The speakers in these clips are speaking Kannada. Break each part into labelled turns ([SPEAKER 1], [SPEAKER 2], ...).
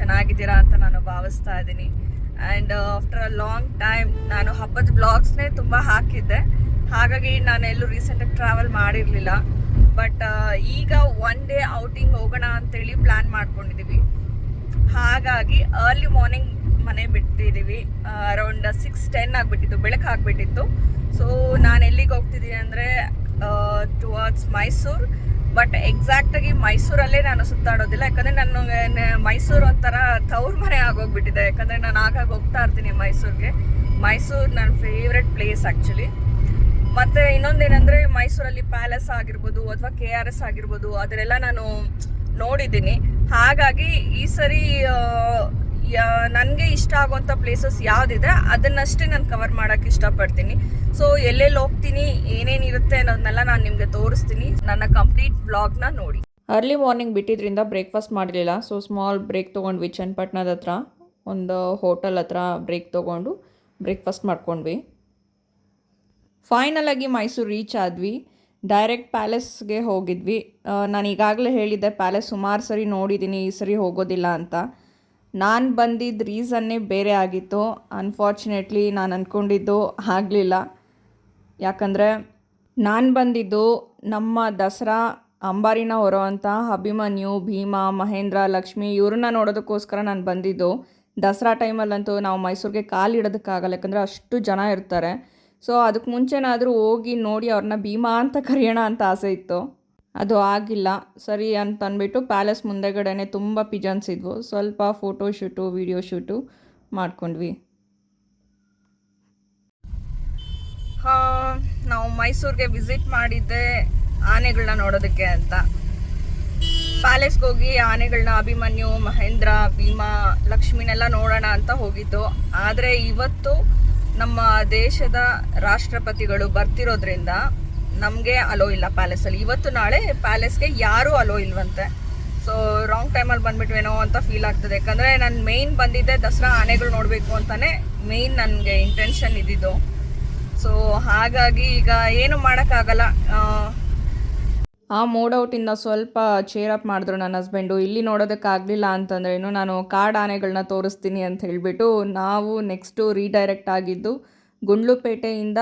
[SPEAKER 1] ಚೆನ್ನಾಗಿದ್ದೀರಾ ಅಂತ ನಾನು ಭಾವಿಸ್ತಾ ಇದ್ದೀನಿ. And after a long time ನಾನು ಹಬ್ಬದ ಬ್ಲಾಗ್ಸ್ನೇ ತುಂಬ ಹಾಕಿದ್ದೆ, ಹಾಗಾಗಿ ನಾನು ಎಲ್ಲೂ ರೀಸೆಂಟಾಗಿ ಟ್ರಾವೆಲ್ ಮಾಡಿರಲಿಲ್ಲ. ಬಟ್ ಈಗ ಒನ್ ಡೇ ಔಟಿಂಗ್ ಹೋಗೋಣ ಅಂತೇಳಿ ಪ್ಲ್ಯಾನ್ ಮಾಡ್ಕೊಂಡಿದ್ದೀವಿ. ಹಾಗಾಗಿ ಅರ್ಲಿ ಮಾರ್ನಿಂಗ್ ಮನೆ ಬಿಟ್ಟಿದ್ದೀವಿ. ಅರೌಂಡ್ 6-10 ಆಗಿಬಿಟ್ಟಿತ್ತು, ಬೆಳಕು ಆಗಿಬಿಟ್ಟಿತ್ತು. ಸೊ ನಾನು ಎಲ್ಲಿಗೆ ಹೋಗ್ತಿದ್ದೀನಿ ಅಂದರೆ ಟುವರ್ಡ್ಸ್ ಮೈಸೂರು. ಬಟ್ ಎಕ್ಸಾಕ್ಟಾಗಿ ಮೈಸೂರಲ್ಲೇ ನಾನು ಸುತ್ತಾಡೋದಿಲ್ಲ, ಯಾಕಂದರೆ ನನಗೆ ಮೈಸೂರು ಒಂಥರ ತವ್ರ ಮನೆ ಆಗೋಗ್ಬಿಟ್ಟಿದೆ. ಯಾಕಂದರೆ ನಾನು ಆಗಾಗ ಹೋಗ್ತಾ ಇರ್ತೀನಿ ಮೈಸೂರಿಗೆ. ಮೈಸೂರು ನನ್ನ ಫೇವ್ರೆಟ್ ಪ್ಲೇಸ್ ಆ್ಯಕ್ಚುಲಿ. ಮತ್ತು ಇನ್ನೊಂದೇನೆಂದರೆ ಮೈಸೂರಲ್ಲಿ ಪ್ಯಾಲೇಸ್ ಆಗಿರ್ಬೋದು ಅಥವಾ KRS ಆಗಿರ್ಬೋದು, ಅದರೆಲ್ಲ ನಾನು ನೋಡಿದ್ದೀನಿ. ಹಾಗಾಗಿ ಈ ಸರಿ ನನಗೆ ಇಷ್ಟ ಆಗುವಂಥ ಪ್ಲೇಸಸ್ ಯಾವುದಿದೆ ಅದನ್ನಷ್ಟೇ ನಾನು ಕವರ್ ಮಾಡೋಕ್ಕೆ ಇಷ್ಟಪಡ್ತೀನಿ. ಸೊ ಎಲ್ಲೆಲ್ಲಿ ಹೋಗ್ತೀನಿ, ಏನೇನಿರುತ್ತೆ ಅನ್ನೋದನ್ನೆಲ್ಲ ನಾನು ನಿಮಗೆ ತೋರಿಸ್ತೀನಿ. ನನ್ನ ಕಂಪ್ಲೀಟ್ ವ್ಲಾಗ್ನ ನೋಡಿ. ಅರ್ಲಿ ಮಾರ್ನಿಂಗ್ ಬಿಟ್ಟಿದ್ರಿಂದ ಬ್ರೇಕ್ಫಾಸ್ಟ್ ಮಾಡಲಿಲ್ಲ. ಸೊ ಸ್ಮಾಲ್ ಬ್ರೇಕ್ ತೊಗೊಂಡ್ವಿ. ಚನ್ನಪಟ್ಟಣದ ಹತ್ರ ಒಂದು ಹೋಟೆಲ್ ಹತ್ರ ಬ್ರೇಕ್ ತೊಗೊಂಡು ಬ್ರೇಕ್ಫಾಸ್ಟ್ ಮಾಡ್ಕೊಂಡ್ವಿ. ಫೈನಲಾಗಿ ಮೈಸೂರು ರೀಚ್ ಆದ್ವಿ. ಡೈರೆಕ್ಟ್ ಪ್ಯಾಲೇಸ್ಗೆ ಹೋಗಿದ್ವಿ. ನಾನು ಈಗಾಗಲೇ ಹೇಳಿದ್ದೆ, ಪ್ಯಾಲೇಸ್ ಸುಮಾರು ಸರಿ ನೋಡಿದ್ದೀನಿ, ಈ ಸರಿ ಹೋಗೋದಿಲ್ಲ ಅಂತ. ನಾನು ಬಂದಿದ್ದ ರೀಸನ್ನೇ ಬೇರೆ ಆಗಿತ್ತು. ಅನ್ಫಾರ್ಚುನೇಟ್ಲಿ ನಾನು ಅಂದ್ಕೊಂಡಿದ್ದು ಆಗಲಿಲ್ಲ. ಯಾಕಂದರೆ ನಾನು ಬಂದಿದ್ದು ನಮ್ಮ ದಸರಾ ಅಂಬಾರಿನ ಹೊರೋವಂಥ ಅಭಿಮನ್ಯು, ಭೀಮಾ, ಮಹೇಂದ್ರ, ಲಕ್ಷ್ಮಿ ಇವ್ರನ್ನ ನೋಡೋದಕ್ಕೋಸ್ಕರ ನಾನು ಬಂದಿದ್ದು. ದಸರಾ ಟೈಮಲ್ಲಂತೂ ನಾವು ಮೈಸೂರಿಗೆ ಕಾಲಿಡೋದಕ್ಕಾಗಲ್ಲ, ಯಾಕಂದರೆ ಅಷ್ಟು ಜನ ಇರ್ತಾರೆ. ಸೊ ಅದಕ್ಕೆ ಮುಂಚೆನಾದರೂ ಹೋಗಿ ನೋಡಿ ಅವ್ರನ್ನ ಭೀಮಾ ಅಂತ ಕರೆಯೋಣ ಅಂತ ಆಸೆ ಇತ್ತು. ಅದು ಆಗಿಲ್ಲ. ಸರಿ ಅಂತ ಅಂದ್ಬಿಟ್ಟು ಪ್ಯಾಲೇಸ್ ಮುಂದೆಗಡೆನೆ ತುಂಬ ಪಿಜನ್ಸ್ ಇದ್ವು. ಸ್ವಲ್ಪ ಫೋಟೋ ಶೂಟು, ವಿಡಿಯೋ ಶೂಟು ಮಾಡ್ಕೊಂಡ್ವಿ. ನಾವು ಮೈಸೂರಿಗೆ ವಿಸಿಟ್ ಮಾಡಿದ್ದೆ ಆನೆಗಳನ್ನ ನೋಡೋದಕ್ಕೆ ಅಂತ. ಪ್ಯಾಲೇಸ್ಗೆ ಹೋಗಿ ಆನೆಗಳನ್ನ ಅಭಿಮನ್ಯು, ಮಹೇಂದ್ರ, ಭೀಮಾ, ಲಕ್ಷ್ಮಿನೆಲ್ಲ ನೋಡೋಣ ಅಂತ ಹೋಗಿದ್ದು. ಆದರೆ ಇವತ್ತು ನಮ್ಮ ದೇಶದ ರಾಷ್ಟ್ರಪತಿಗಳು ಬರ್ತಿರೋದ್ರಿಂದ ನಮಗೆ ಅಲೋ ಇಲ್ಲ ಪ್ಯಾಲೇಸಲ್ಲಿ. ಇವತ್ತು ನಾಳೆ ಪ್ಯಾಲೇಸ್ಗೆ ಯಾರೂ ಅಲೋ ಇಲ್ವಂತೆ. ಸೊ ರಾಂಗ್ ಟೈಮಲ್ಲಿ ಬಂದ್ಬಿಟ್ವೇನೋ ಅಂತ ಫೀಲ್ ಆಗ್ತದೆ. ಯಾಕಂದರೆ ನಾನು ಮೇಯ್ನ್ ಬಂದಿದ್ದೆ ದಸರಾ ಆನೆಗಳು ನೋಡಬೇಕು ಅಂತಲೇ ಮೇಯ್ನ್ ನನಗೆ ಇಂಟೆನ್ಷನ್ ಇದ್ದಿದ್ದು. ಸೊ ಹಾಗಾಗಿ ಈಗ ಏನು ಮಾಡೋಕ್ಕಾಗಲ್ಲ. ಆ ಮೋಡ್ ಔಟಿಂದ ಸ್ವಲ್ಪ ಚೇರ್ ಅಪ್ ಮಾಡಿದ್ರು ನನ್ನ ಹಸ್ಬೆಂಡು. ಇಲ್ಲಿ ನೋಡೋದಕ್ಕಾಗಲಿಲ್ಲ ಅಂತಂದ್ರೇನು ನಾನು ಕಾಡು ಆನೆಗಳನ್ನ ತೋರಿಸ್ತೀನಿ ಅಂತ ಹೇಳಿಬಿಟ್ಟು ನಾವು ನೆಕ್ಸ್ಟು ರೀಡೈರೆಕ್ಟ್ ಆಗಿದ್ದು ಗುಂಡ್ಲುಪೇಟೆಯಿಂದ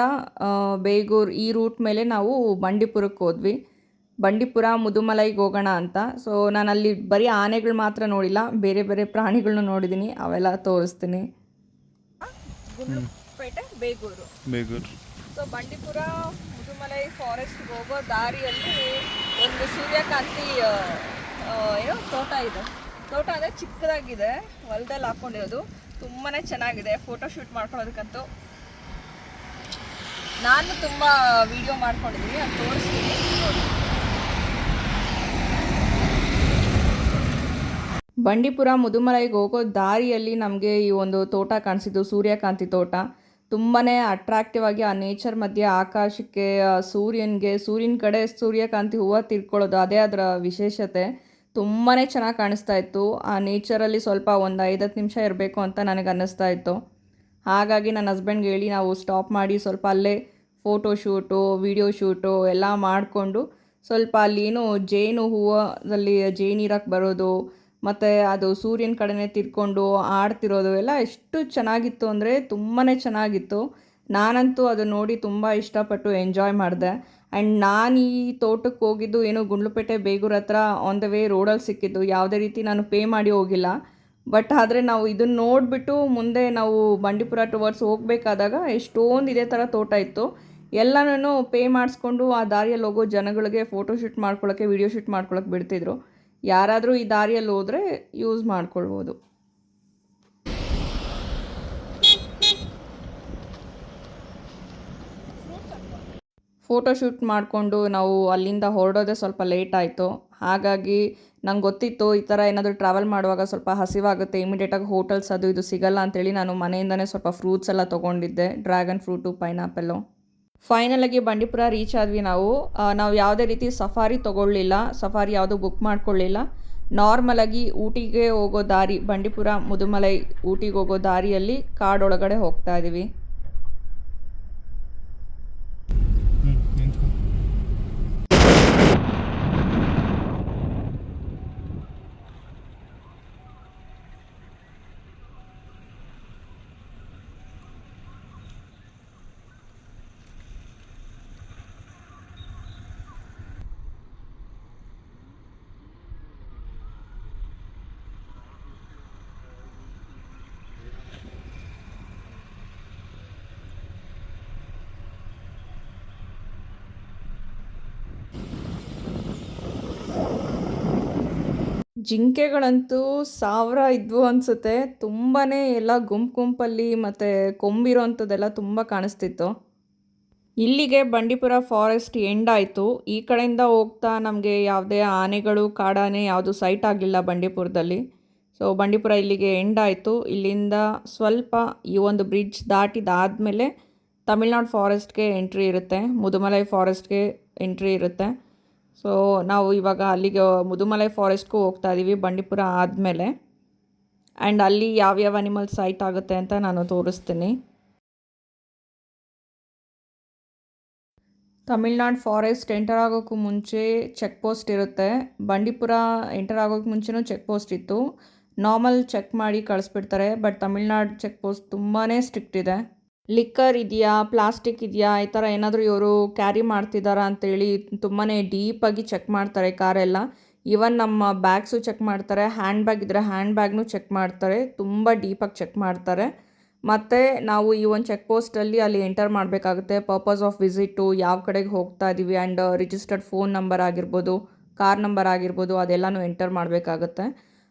[SPEAKER 1] ಬೇಗೂರು ಈ ರೂಟ್ ಮೇಲೆ ನಾವು ಬಂಡೀಪುರಕ್ಕೆ ಹೋದ್ವಿ. ಬಂಡೀಪುರ ಮುದುಮಲೈಗೆ ಹೋಗೋಣ ಅಂತ. ಸೊ ನಾನು ಅಲ್ಲಿ ಬರೀ ಆನೆಗಳು ಮಾತ್ರ ನೋಡಿಲ್ಲ, ಬೇರೆ ಬೇರೆ ಪ್ರಾಣಿಗಳನ್ನ ನೋಡಿದ್ದೀನಿ, ಅವೆಲ್ಲ ತೋರಿಸ್ತೀನಿ. ಗುಂಡ್ಲುಪೇಟೆ ಬೇಗೂರು. ಸೊ ಬಂಡೀಪುರ ಮುದುಮಲೈ ಫಾರೆಸ್ಟ್ಗೆ ಹೋಗೋ ದಾರಿಯಲ್ಲಿ ಒಂದು ಸೂರ್ಯಕಾಂತಿ ತೋಟ ಇದೆ. ತೋಟ ಅಂದರೆ ಚಿಕ್ಕದಾಗಿದೆ, ಹೊಲದಲ್ಲಿ ಹಾಕ್ಕೊಂಡಿರೋದು. ತುಂಬಾ ಚೆನ್ನಾಗಿದೆ ಫೋಟೋ ಶೂಟ್ ಮಾಡ್ಕೊಳ್ಳೋದಕ್ಕಂತೂ. ನಾನು ತುಂಬ ವಿಡಿಯೋ ಮಾಡ್ಕೊಂಡಿದ್ದೀನಿ, ಅದು ತೋರಿಸ್ತೀನಿ ನೋಡಿ. ಬಂಡೀಪುರ ಮುದುಮಲೈಗೆ ಹೋಗೋ ದಾರಿಯಲ್ಲಿ ನಮಗೆ ಈ ಒಂದು ತೋಟ ಕಾಣಿಸಿದ್ದು, ಸೂರ್ಯಕಾಂತಿ ತೋಟ. ತುಂಬಾ ಅಟ್ರಾಕ್ಟಿವ್ ಆಗಿ ಆ ನೇಚರ್ ಮಧ್ಯೆ ಆಕಾಶಕ್ಕೆ, ಸೂರ್ಯನ ಕಡೆ ಸೂರ್ಯಕಾಂತಿ ಹೂವು ತಿರ್ಕೊಳ್ಳೋದು, ಅದೇ ಅದರ ವಿಶೇಷತೆ. ತುಂಬಾ ಚೆನ್ನಾಗಿ ಕಾಣಿಸ್ತಾ ಇತ್ತು. ಆ ನೇಚರಲ್ಲಿ ಸ್ವಲ್ಪ ಒಂದು 5-10 ನಿಮಿಷ ಇರಬೇಕು ಅಂತ ನನಗೆ ಅನ್ನಿಸ್ತಾ ಇತ್ತು. ಹಾಗಾಗಿ ನನ್ನ ಹಸ್ಬೆಂಡ್ಗೆ ಹೇಳಿ ನಾವು ಸ್ಟಾಪ್ ಮಾಡಿ ಸ್ವಲ್ಪ ಅಲ್ಲೇ ಫೋಟೋ ಶೂಟು, ವಿಡಿಯೋ ಶೂಟು ಎಲ್ಲ ಮಾಡಿಕೊಂಡು ಸ್ವಲ್ಪ ಅಲ್ಲೇನು ಜೇನು ಹೂವದಲ್ಲಿ ಜೇನಿರಕ್ಕೆ ಬರೋದು ಮತ್ತು ಅದು ಸೂರ್ಯನ ಕಡೆನೇ ತಿರ್ಕೊಂಡು ಆಡ್ತಿರೋದು ಎಲ್ಲ ಎಷ್ಟು ಚೆನ್ನಾಗಿತ್ತು ಅಂದರೆ ತುಂಬಾ ಚೆನ್ನಾಗಿತ್ತು. ನಾನಂತೂ ಅದು ನೋಡಿ ತುಂಬ ಇಷ್ಟಪಟ್ಟು ಎಂಜಾಯ್ ಮಾಡಿದೆ. ಆ್ಯಂಡ್ ನಾನು ಈ ತೋಟಕ್ಕೆ ಹೋಗಿದ್ದು ಏನು ಗುಂಡ್ಲುಪೇಟೆ ಬೇಗೂರು ಹತ್ರ ಆನ್ ದ ವೇ ರೋಡಲ್ಲಿ ಸಿಕ್ಕಿದ್ದು. ಯಾವುದೇ ರೀತಿ ನಾನು ಪೇ ಮಾಡಿ ಹೋಗಿಲ್ಲ. ಬಟ್ ಆದರೆ ನಾವು ಇದನ್ನು ನೋಡಿಬಿಟ್ಟು ಮುಂದೆ ನಾವು ಬಂಡೀಪುರ ಟುವರ್ಡ್ಸ್ ಹೋಗಬೇಕಾದಾಗ ಎಷ್ಟೊಂದು ಇದೇ ಥರ ತೋಟ ಇತ್ತು. ಎಲ್ಲನೂ ಪೇ ಮಾಡಿಸ್ಕೊಂಡು ಆ ದಾರಿಯಲ್ಲಿ ಹೋಗೋ ಜನಗಳಿಗೆ ಫೋಟೋ ಶೂಟ್ ಮಾಡ್ಕೊಳ್ಳೋಕ್ಕೆ, ವಿಡಿಯೋ ಶೂಟ್ ಮಾಡ್ಕೊಳ್ಳೋಕ್ಕೆ ಬಿಡ್ತಿದ್ರು. ಯಾರಾದರೂ ಈ ದಾರಿಯಲ್ಲಿ ಹೋದರೆ ಯೂಸ್ ಮಾಡ್ಕೊಳ್ಬೋದು. ಫೋಟೋ ಶೂಟ್ ಮಾಡಿಕೊಂಡು ನಾವು ಅಲ್ಲಿಂದ ಹೊರಡೋದೇ ಸ್ವಲ್ಪ ಲೇಟ್ ಆಯಿತು. ಹಾಗಾಗಿ ನಂಗೆ ಗೊತ್ತಿತ್ತು ಈ ಥರ ಏನಾದರೂ ಟ್ರಾವೆಲ್ ಮಾಡುವಾಗ ಸ್ವಲ್ಪ ಹಸಿವಾಗುತ್ತೆ, ಇಮಿಡಿಯೇಟಾಗಿ ಹೋಟೆಲ್ಸ್ ಅದು ಇದು ಸಿಗಲ್ಲ ಅಂತೇಳಿ ನಾನು ಮನೆಯಿಂದನೇ ಸ್ವಲ್ಪ ಫ್ರೂಟ್ಸ್ ಎಲ್ಲ ತೊಗೊಂಡಿದ್ದೆ, ಡ್ರ್ಯಾಗನ್ ಫ್ರೂಟು, ಪೈನಾಪಲ್ಲು. ಫೈನಲಾಗಿ ಬಂಡೀಪುರ ರೀಚ್ ಆದ್ವಿ. ನಾವು ಯಾವುದೇ ರೀತಿ ಸಫಾರಿ ತೊಗೊಳ್ಳಿಲ್ಲ, ಸಫಾರಿ ಯಾವುದೂ ಬುಕ್ ಮಾಡ್ಕೊಳ್ಳಿಲ್ಲ. ನಾರ್ಮಲಾಗಿ ಊಟಿಗೆ ಹೋಗೋ ದಾರಿ, ಬಂಡೀಪುರ ಮುದುಮಲೈ ಊಟಿಗೆ ಹೋಗೋ ದಾರಿಯಲ್ಲಿ ಕಾಡೊಳಗಡೆ ಹೋಗ್ತಾ ಇದ್ದೀವಿ. ಜಿಂಕೆಗಳಂತೂ ಸಾವಿರ ಇದ್ವು ಅನಿಸುತ್ತೆ. ತುಂಬಾ ಎಲ್ಲ ಗುಂಪಲ್ಲಿ ಮತ್ತು ಕೊಂಬಿರೋಂಥದ್ದೆಲ್ಲ ತುಂಬ ಕಾಣಿಸ್ತಿತ್ತು. ಇಲ್ಲಿಗೆ ಬಂಡೀಪುರ ಫಾರೆಸ್ಟ್ ಎಂಡ್ ಆಯಿತು. ಈ ಕಡೆಯಿಂದ ಹೋಗ್ತಾ ನಮಗೆ ಯಾವುದೇ ಆನೆಗಳು, ಕಾಡಾನೆ ಯಾವುದು ಸೈಟ್ ಆಗಲಿಲ್ಲ ಬಂಡೀಪುರದಲ್ಲಿ. ಸೊ ಬಂಡೀಪುರ ಇಲ್ಲಿಗೆ ಎಂಡ್ ಆಯಿತು. ಇಲ್ಲಿಂದ ಸ್ವಲ್ಪ ಈ ಒಂದು ಬ್ರಿಡ್ಜ್ ದಾಟಿದಾದಮೇಲೆ ತಮಿಳ್ನಾಡು ಫಾರೆಸ್ಟ್ಗೆ ಎಂಟ್ರಿ ಇರುತ್ತೆ, ಮುದುಮಲೈ ಫಾರೆಸ್ಟ್ಗೆ ಎಂಟ್ರಿ ಇರುತ್ತೆ. ಸೊ ನಾವು ಇವಾಗ ಅಲ್ಲಿಗೆ ಮುದುಮಲೈ ಫಾರೆಸ್ಟ್ಗೂ ಹೋಗ್ತಾ ಇದ್ದೀವಿ ಬಂಡೀಪುರ ಆದಮೇಲೆ. ಆ್ಯಂಡ್ ಅಲ್ಲಿ ಯಾವ್ಯಾವ ಅನಿಮಲ್ ಸೈಟ್ ಆಗುತ್ತೆ ಅಂತ ನಾನು ತೋರಿಸ್ತೀನಿ. ತಮಿಳ್ನಾಡು ಫಾರೆಸ್ಟ್ ಎಂಟರ್ ಆಗೋಕ್ಕೂ ಮುಂಚೆ ಚೆಕ್ ಪೋಸ್ಟ್ ಇರುತ್ತೆ. ಬಂಡೀಪುರ ಎಂಟರ್ ಆಗೋಕ್ಕೆ ಮುಂಚೆನೂ ಚೆಕ್ ಪೋಸ್ಟ್ ಇತ್ತು. ನಾರ್ಮಲ್ ಚೆಕ್ ಮಾಡಿ ಕಳಿಸ್ಬಿಡ್ತಾರೆ. ಬಟ್ ತಮಿಳ್ನಾಡು ಚೆಕ್ ಪೋಸ್ಟ್ ತುಂಬಾ ಸ್ಟ್ರಿಕ್ಟ್ ಇದೆ. ಲಿಕ್ಕರ್ ಇದೆಯಾ, ಪ್ಲಾಸ್ಟಿಕ್ ಇದೆಯಾ, ಈ ಥರ ಏನಾದರೂ ಇವರು ಕ್ಯಾರಿ ಮಾಡ್ತಿದ್ದಾರಾ ಅಂತೇಳಿ ತುಂಬಾ ಡೀಪಾಗಿ ಚೆಕ್ ಮಾಡ್ತಾರೆ ಕಾರೆಲ್ಲ. ಈವನ್ ನಮ್ಮ ಬ್ಯಾಗ್ಸು ಚೆಕ್ ಮಾಡ್ತಾರೆ. ಹ್ಯಾಂಡ್ ಬ್ಯಾಗ್ ಇದ್ದರೆ ಹ್ಯಾಂಡ್ ಬ್ಯಾಗ್ನೂ ಚೆಕ್ ಮಾಡ್ತಾರೆ. ತುಂಬ ಡೀಪಾಗಿ ಚೆಕ್ ಮಾಡ್ತಾರೆ. ಮತ್ತು ನಾವು ಈ ಒಂದು ಚೆಕ್ ಪೋಸ್ಟಲ್ಲಿ ಅಲ್ಲಿ ಎಂಟರ್ ಮಾಡಬೇಕಾಗುತ್ತೆ. ಪರ್ಪಸ್ ಆಫ್ ವಿಸಿಟು, ಯಾವ ಕಡೆಗೆ ಹೋಗ್ತಾ ಇದ್ದೀವಿ, ಆ್ಯಂಡ್ ರಿಜಿಸ್ಟರ್ಡ್ ಫೋನ್ ನಂಬರ್ ಆಗಿರ್ಬೋದು, ಕಾರ್ ನಂಬರ್ ಆಗಿರ್ಬೋದು, ಅದೆಲ್ಲನೂ ಎಂಟರ್ ಮಾಡಬೇಕಾಗುತ್ತೆ.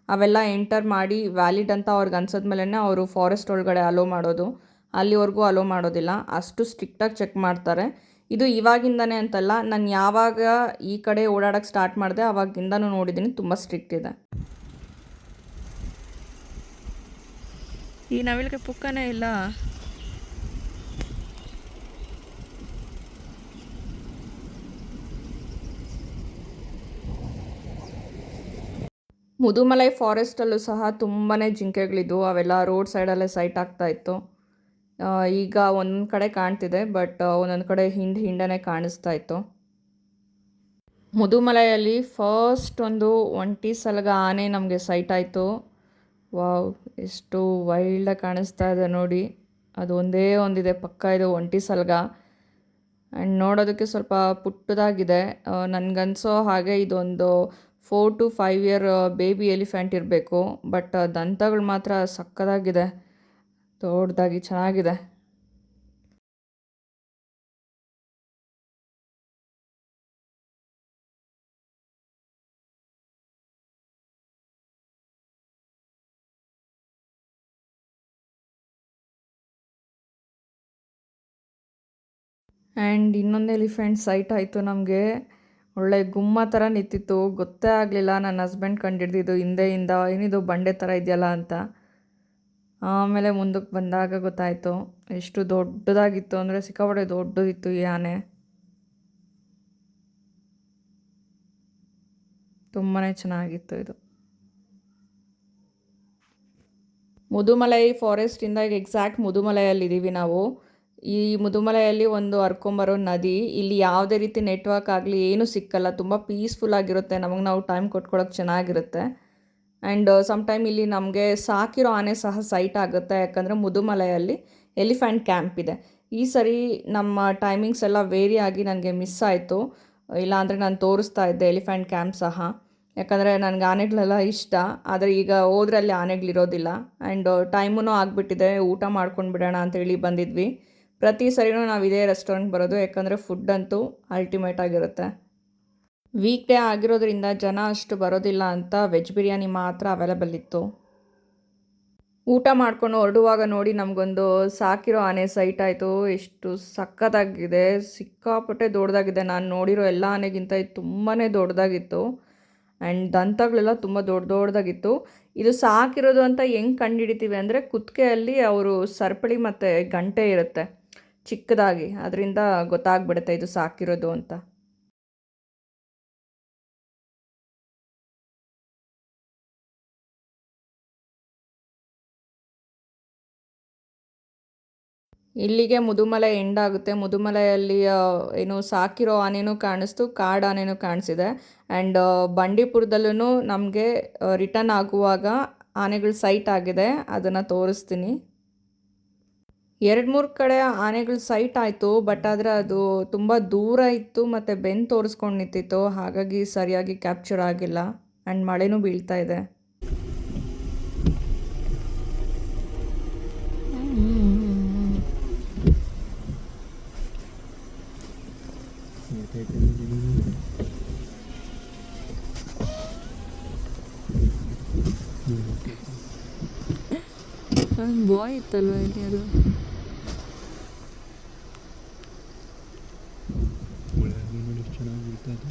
[SPEAKER 1] ಅವೆಲ್ಲ ಎಂಟರ್ ಮಾಡಿ ವ್ಯಾಲಿಡ್ ಅಂತ ಅವ್ರಿಗೆ ಅನ್ಸಿದ್ಮೇಲೆ ಅವರು ಫಾರೆಸ್ಟ್ ಒಳಗಡೆ ಅಲೋ ಮಾಡೋದು. ಅಲ್ಲಿವರೆಗೂ ಅಲೋ ಮಾಡೋದಿಲ್ಲ. ಅಷ್ಟು ಸ್ಟ್ರಿಕ್ಟಾಗಿ ಚೆಕ್ ಮಾಡ್ತಾರೆ. ಇದು ಇವಾಗಿಂದನೇ ಅಂತಲ್ಲ, ನಾನು ಯಾವಾಗ ಈ ಕಡೆ ಓಡಾಡೋಕ್ಕೆ ಸ್ಟಾರ್ಟ್ ಮಾಡಿದೆ ಆವಾಗಿಂದನೂ ನೋಡಿದ್ದೀನಿ, ತುಂಬ ಸ್ಟ್ರಿಕ್ಟ್ ಇದೆ. ಈ ನವಿಲಿಗೆ ಪುಕ್ಕನೇ ಇಲ್ಲ. ಮುದುಮಲೈ ಫಾರೆಸ್ಟಲ್ಲೂ ಸಹ ತುಂಬಾ ಜಿಂಕೆಗಳಿದ್ವು. ಅವೆಲ್ಲ ರೋಡ್ ಸೈಡಲ್ಲೇ ಸೈಟ್ ಆಗ್ತಾಯಿತ್ತು. ಈಗ ಒಂದೊಂದು ಕಡೆ ಕಾಣ್ತಿದೆ, ಬಟ್ ಒಂದೊಂದು ಕಡೆ ಹಿಂಡನೇ ಕಾಣಿಸ್ತಾ ಇತ್ತು. ಮುದುಮಲೈಯಲ್ಲಿ ಫಸ್ಟ್ ಒಂದು ಒಂಟಿ ಸಲಗ ಆನೆ ನಮಗೆ ಸೈಟ್ ಆಯಿತು. ವಾವ್, ಎಷ್ಟು ವೈಲ್ಡಾಗಿ ಕಾಣಿಸ್ತಾ ಇದೆ ನೋಡಿ. ಅದು ಒಂದೇ ಒಂದಿದೆ ಪಕ್ಕ, ಇದು ಒಂಟಿ ಸಲಗ. ಆ್ಯಂಡ್ ನೋಡೋದಕ್ಕೆ ಸ್ವಲ್ಪ ಪುಟ್ಟದಾಗಿದೆ. ನನಗನ್ಸೋ ಹಾಗೆ ಇದೊಂದು 4 to 5 year ಬೇಬಿ ಎಲಿಫೆಂಟ್ ಇರಬೇಕು. ಬಟ್ ದಂತಗಳು ಮಾತ್ರ ಸಕ್ಕದಾಗಿದೆ, ದೊಡ್ಡದಾಗಿ ಚೆನ್ನಾಗಿದೆ. ಆ್ಯಂಡ್ ಇನ್ನೊಂದು ಎಲಿಫೆಂಟ್ ಸೈಟ್ ಆಯಿತು ನಮಗೆ. ಒಳ್ಳೆ ಗುಮ್ಮ ಥರ ನಿಂತಿತ್ತು, ಗೊತ್ತೇ ಆಗಲಿಲ್ಲ. ನನ್ನ ಹಸ್ಬೆಂಡ್ ಕಂಡಿಡ್ದಿದ್ದು ಹಿಂದೆಯಿಂದ, ಏನಿದು ಬಂಡೆ ಥರ ಇದೆಯಲ್ಲ ಅಂತ. ಆಮೇಲೆ ಮುಂದಕ್ಕೆ ಬಂದಾಗ ಗೊತ್ತಾಯಿತು ಎಷ್ಟು ದೊಡ್ಡದಾಗಿತ್ತು ಅಂದರೆ ಸಿಕ್ಕಾಪಟ್ಟೆ ದೊಡ್ಡದಿತ್ತು ಈ ಆನೆ. ತುಂಬಾ ಚೆನ್ನಾಗಿತ್ತು ಇದು. ಮುದುಮಲೈ ಫಾರೆಸ್ಟಿಂದ ಈಗ ಎಕ್ಸಾಕ್ಟ್ ಮುದುಮಲೈಯಲ್ಲಿದ್ದೀವಿ ನಾವು. ಈ ಮುದುಮಲೈಯಲ್ಲಿ ಒಂದು ಹರ್ಕೊಂಬರೋ ನದಿ. ಇಲ್ಲಿ ಯಾವುದೇ ರೀತಿ ನೆಟ್ವರ್ಕ್ ಆಗಲಿ ಏನೂ ಸಿಕ್ಕಲ್ಲ. ತುಂಬ ಪೀಸ್ಫುಲ್ ಆಗಿರುತ್ತೆ. ನಮಗೆ ನಾವು ಟೈಮ್ ಕೊಟ್ಕೊಳ್ಳೋಕೆ ಚೆನ್ನಾಗಿರುತ್ತೆ. ಆ್ಯಂಡ್ ಸಮ್ಟೈಮ್ ಇಲ್ಲಿ ನಮಗೆ ಸಾಕಿರೋ ಆನೆ ಸಹ ಸೈಟ್ ಆಗುತ್ತೆ. ಯಾಕಂದರೆ ಮುದುಮಲೈಯಲ್ಲಿ ಎಲಿಫೆಂಟ್ ಕ್ಯಾಂಪ್ ಇದೆ. ಈ ಸರಿ ನಮ್ಮ ಟೈಮಿಂಗ್ಸ್ ಎಲ್ಲ ವೇರಿ ಆಗಿ ನನಗೆ ಮಿಸ್ ಆಯಿತು. ಇಲ್ಲಾಂದರೆ ನಾನು ತೋರಿಸ್ತಾ ಇದ್ದೆ ಎಲಿಫೆಂಟ್ ಕ್ಯಾಂಪ್ ಸಹ. ಯಾಕಂದರೆ ನನಗೆ ಆನೆಗಳೆಲ್ಲ ಇಷ್ಟ. ಆದರೆ ಈಗ ಹೋದ್ರೆ ಅಲ್ಲಿ ಆನೆಗಳಿರೋದಿಲ್ಲ. ಆ್ಯಂಡ್ ಟೈಮೂ ಆಗಿಬಿಟ್ಟಿದೆ, ಊಟ ಮಾಡ್ಕೊಂಡು ಬಿಡೋಣ ಅಂತೇಳಿ ಬಂದಿದ್ವಿ. ಪ್ರತಿ ಸರಿನೂ ನಾವು ಇದೇ ರೆಸ್ಟೋರೆಂಟ್ ಬರೋದು, ಯಾಕಂದರೆ ಫುಡ್ ಅಂತೂ ಅಲ್ಟಿಮೇಟ್ ಆಗಿರುತ್ತೆ. ವೀಕ್ ಡೇ ಆಗಿರೋದ್ರಿಂದ ಜನ ಅಷ್ಟು ಬರೋದಿಲ್ಲ ಅಂತ ವೆಜ್ ಬಿರಿಯಾನಿ ಮಾತ್ರ ಅವೈಲೇಬಲ್ ಇತ್ತು. ಊಟ ಮಾಡ್ಕೊಂಡು ಹೊರಡುವಾಗ ನೋಡಿ ನಮಗೊಂದು ಸಾಕಿರೋ ಆನೆ ಸೈಟ್ ಆಯಿತು. ಎಷ್ಟು ಸಕ್ಕತ್ತಾಗಿದೆ, ಸಿಕ್ಕಾಪಟ್ಟೆ ದೊಡ್ಡದಾಗಿದೆ. ನಾನು ನೋಡಿರೋ ಎಲ್ಲ ಆನೆಗಿಂತ ಇದು ತುಂಬಾ ದೊಡ್ಡದಾಗಿತ್ತು. ಆ್ಯಂಡ್ ದಂತಗಳೆಲ್ಲ ತುಂಬ ದೊಡ್ಡದಾಗಿತ್ತು. ಇದು ಸಾಕಿರೋದು ಅಂತ ಹೆಂಗೆ ಕಂಡುಹಿಡಿತೀವಿ ಅಂದರೆ ಕುತ್ತಿಗೆಯಲ್ಲಿ ಅವರು ಸರಪಳಿ ಮತ್ತು ಗಂಟೆ ಇರುತ್ತೆ ಚಿಕ್ಕದಾಗಿ, ಅದರಿಂದ ಗೊತ್ತಾಗ್ಬಿಡುತ್ತೆ ಇದು ಸಾಕಿರೋದು ಅಂತ. ಇಲ್ಲಿಗೆ ಮುದುಮಲೈ ಎಂಡ್ ಆಗುತ್ತೆ. ಮುದುಮಲೈಯಲ್ಲಿ ಏನು ಸಾಕಿರೋ ಆನೆನೂ ಕಾಣಿಸ್ತು, ಕಾಡು ಆನೆನೂ ಕಾಣಿಸಿದೆ. ಆ್ಯಂಡ್ ಬಂಡೀಪುರದಲ್ಲೂ ನಮಗೆ ರಿಟರ್ನ್ ಆಗುವಾಗ ಆನೆಗಳು ಸೈಟ್ ಆಗಿದೆ, ಅದನ್ನು ತೋರಿಸ್ತೀನಿ. 2-3 ಕಡೆ ಆನೆಗಳು ಸೈಟ್ ಆಯಿತು. ಬಟ್ ಆದರೆ ಅದು ತುಂಬ ದೂರ ಇತ್ತು ಮತ್ತು ಬೆನ್ನು ತೋರಿಸ್ಕೊಂಡು ನಿಂತಿತ್ತು. ಹಾಗಾಗಿ ಸರಿಯಾಗಿ ಕ್ಯಾಪ್ಚರ್ ಆಗಿಲ್ಲ. ಆ್ಯಂಡ್ ಮಳೆನೂ ಬೀಳ್ತಾ ಇದೆ. ಬಾಯ್ ಇತ್ತಲ್ವ ಇಲ್ಲಿ ಅದು.
[SPEAKER 2] ಚೆನ್ನಾಗಿ ಬೀಳ್ತಾ ಇದೆ.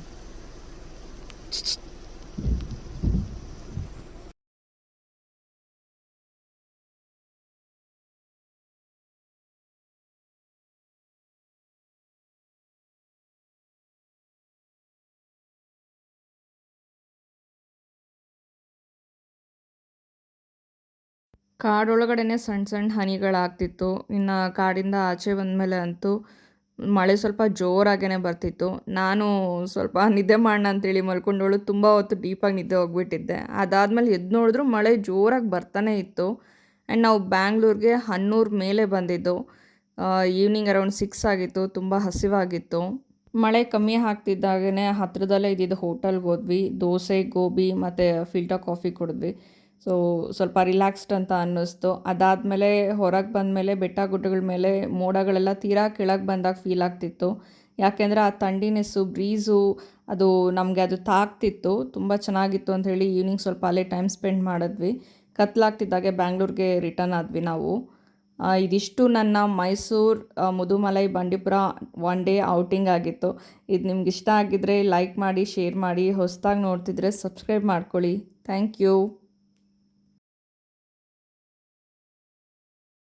[SPEAKER 1] ಕಾಡೊಳಗಡೆನೆ ಸಣ್ಣ ಸಣ್ಣ ಹನಿಗಳಾಗ್ತಿತ್ತು. ಇನ್ನು ಕಾಡಿಂದ ಆಚೆ ಬಂದಮೇಲೆ ಅಂತೂ ಮಳೆ ಸ್ವಲ್ಪ ಜೋರಾಗೇ ಬರ್ತಿತ್ತು. ನಾನು ಸ್ವಲ್ಪ ನಿದ್ದೆ ಮಾಡೋಣ ಅಂತೇಳಿ ಮಲ್ಕೊಂಡವಳು ತುಂಬ ಹೊತ್ತು ಡೀಪಾಗಿ ನಿದ್ದೆ ಹೋಗ್ಬಿಟ್ಟಿದ್ದೆ. ಅದಾದಮೇಲೆ ಎದ್ದು ನೋಡಿದ್ರು ಮಳೆ ಜೋರಾಗಿ ಬರ್ತಾನೆ ಇತ್ತು. ಆ್ಯಂಡ್ ನಾವು ಬ್ಯಾಂಗ್ಳೂರಿಗೆ ಹನ್ನೂರು ಮೇಲೆ ಬಂದಿದ್ದು. ಈವ್ನಿಂಗ್ ಅರೌಂಡ್ 6 ಆಗಿತ್ತು. ತುಂಬ ಹಸಿವಾಗಿತ್ತು. ಮಳೆ ಕಮ್ಮಿ ಆಗ್ತಿದ್ದಾಗೇ ಹತ್ತಿರದಲ್ಲೇ ಇದ್ದಿದ್ದು ಹೋಟೆಲ್ಗೆ ಹೋದ್ವಿ. ದೋಸೆ, ಗೋಬಿ ಮತ್ತು ಫಿಲ್ಟರ್ ಕಾಫಿ ಕುಡಿದ್ವಿ. ಸೊ ಸ್ವಲ್ಪ ರಿಲ್ಯಾಕ್ಸ್ಡ್ ಅಂತ ಅನ್ನಿಸ್ತು. ಅದಾದಮೇಲೆ ಹೊರಗೆ ಬಂದಮೇಲೆ ಬೆಟ್ಟ ಗುಡ್ಡಗಳ ಮೇಲೆ ಮೋಡಗಳೆಲ್ಲ ತೀರಾ ಕೆಳಗೆ ಬಂದಾಗ ಫೀಲ್ ಆಗ್ತಿತ್ತು. ಯಾಕೆಂದರೆ ಆ ಥಂಡಿನೆಸ್ಸು, ಬ್ರೀಝು ಅದು ನಮಗೆ ಅದು ತಾಗ್ತಿತ್ತು. ತುಂಬ ಚೆನ್ನಾಗಿತ್ತು ಅಂತ ಹೇಳಿ ಈವ್ನಿಂಗ್ ಸ್ವಲ್ಪ ಅಲ್ಲೇ ಟೈಮ್ ಸ್ಪೆಂಡ್ ಮಾಡಿದ್ವಿ. ಕತ್ಲಾಗ್ತಿದ್ದಾಗೆ ಬ್ಯಾಂಗ್ಳೂರಿಗೆ ರಿಟರ್ನ್ ಆದ್ವಿ ನಾವು. ಇದಿಷ್ಟು ನನ್ನ ಮೈಸೂರು ಮುದುಮಲೈ ಬಂಡೀಪುರ 1 ಡೇ ಔಟಿಂಗ್ ಆಗಿತ್ತು. ಇದು ನಿಮ್ಗೆ ಇಷ್ಟ ಆಗಿದ್ದರೆ ಲೈಕ್ ಮಾಡಿ, ಶೇರ್ ಮಾಡಿ. ಹೊಸದಾಗಿ ನೋಡ್ತಿದ್ರೆ ಸಬ್ಸ್ಕ್ರೈಬ್ ಮಾಡ್ಕೊಳ್ಳಿ. Thank you.